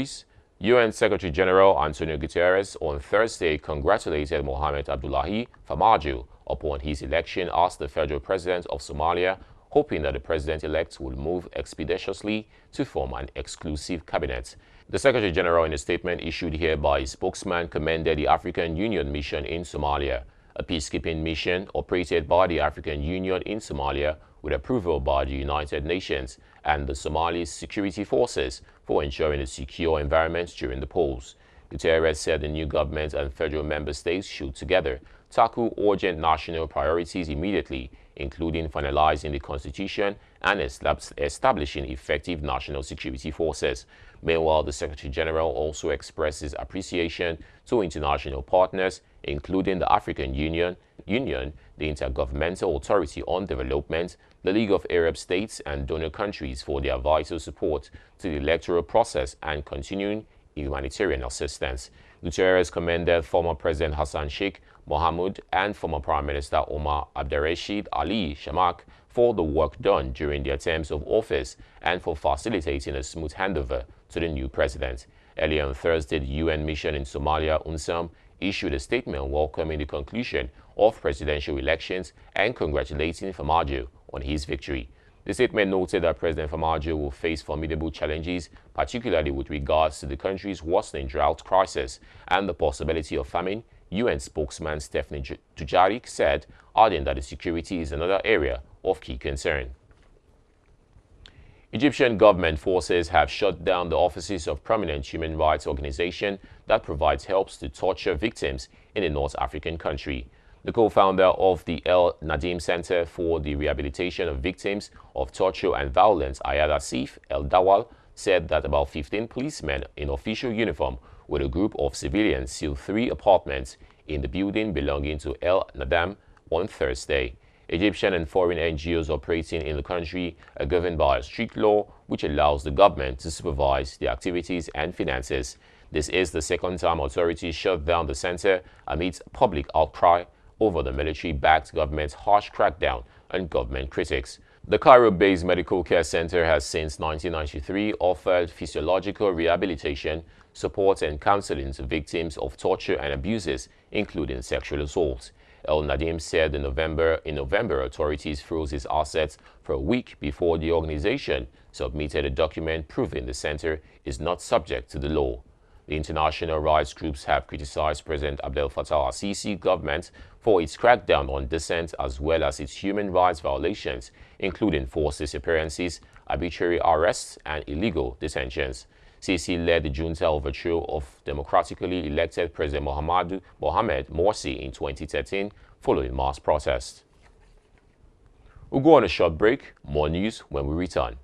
stories. UN Secretary-General Antonio Guterres on Thursday congratulated Mohamed Abdullahi Farmajo upon his election as the federal president of Somalia, hoping that the president-elect will move expeditiously to form an exclusive cabinet. The Secretary-General, in a statement issued here by his spokesman, commended the African Union mission in Somalia, a peacekeeping mission operated by the African Union in Somalia with approval by the United Nations and the Somali security forces for ensuring a secure environment during the polls. Guterres said the new government and federal member states should together tackle urgent national priorities immediately, including finalizing the constitution and establishing effective national security forces. Meanwhile, the Secretary-General also expressed his appreciation to international partners, including the African Union, the Intergovernmental Authority on Development, the League of Arab States, and donor countries for their vital support to the electoral process and continuing humanitarian assistance. Guterres commended former President Hassan Sheikh Mohamud and former Prime Minister Omar Abdelrashid Ali Shamak for the work done during their terms of office and for facilitating a smooth handover to the new president. Earlier on Thursday, the UN mission in Somalia, UNSAM, issued a statement welcoming the conclusion of presidential elections and congratulating Farmajo on his victory. The statement noted that President Farmajo will face formidable challenges, particularly with regards to the country's worsening drought crisis and the possibility of famine. UN spokesman Stephanie Dujarric said, adding that the security is another area of key concern. Egyptian government forces have shut down the offices of prominent human rights organization that provides help to torture victims in the North African country. The co-founder of the El Nadim Center for the Rehabilitation of Victims of Torture and Violence, Ayad Asif El Dawal, said that about 15 policemen in official uniform with a group of civilians sealed 3 apartments in the building belonging to El Nadim on Thursday. Egyptian and foreign NGOs operating in the country are governed by a strict law which allows the government to supervise the activities and finances. This is the second time authorities shut down the center amidst public outcry over the military-backed government's harsh crackdown on government critics. The Cairo-based medical care center has since 1993 offered physiological rehabilitation, support and counseling to victims of torture and abuses, including sexual assault. El Nadim said in November, authorities froze its assets for a week before the organization submitted a document proving the center is not subject to the law. The international rights groups have criticized President Abdel Fattah al-Sisi government for its crackdown on dissent as well as its human rights violations, including forced disappearances, arbitrary arrests, and illegal detentions. Sisi led the junta overthrow of democratically elected President Mohamed Morsi in 2013 following mass protests. We'll go on a short break. More news when we return.